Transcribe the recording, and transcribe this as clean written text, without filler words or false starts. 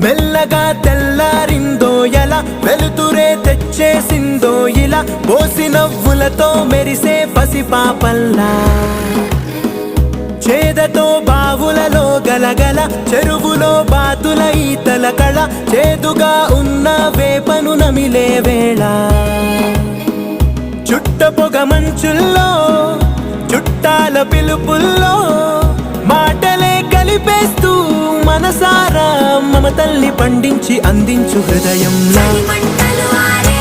మెల్లగా తెల్లారిందో ఎలా, వెలుతురే తెచ్చేసిందో ఇలా, పోసి నవ్వులతో మెరిసే పసిపాపల్లా. చేదతో బావులలో గలగల, చెరువులో బాతుల ఈతల కళ, చేదుగా ఉన్న వేపను నమిలే వేళ. చుట్ట పొగ మంచుల్లో, చుట్టాల పిలుపుల్లో, మాటలే కలిపేస్తూ మనసారా మమతల్ని పండించి అందించు హృదయంలా. మంటలు ఆరే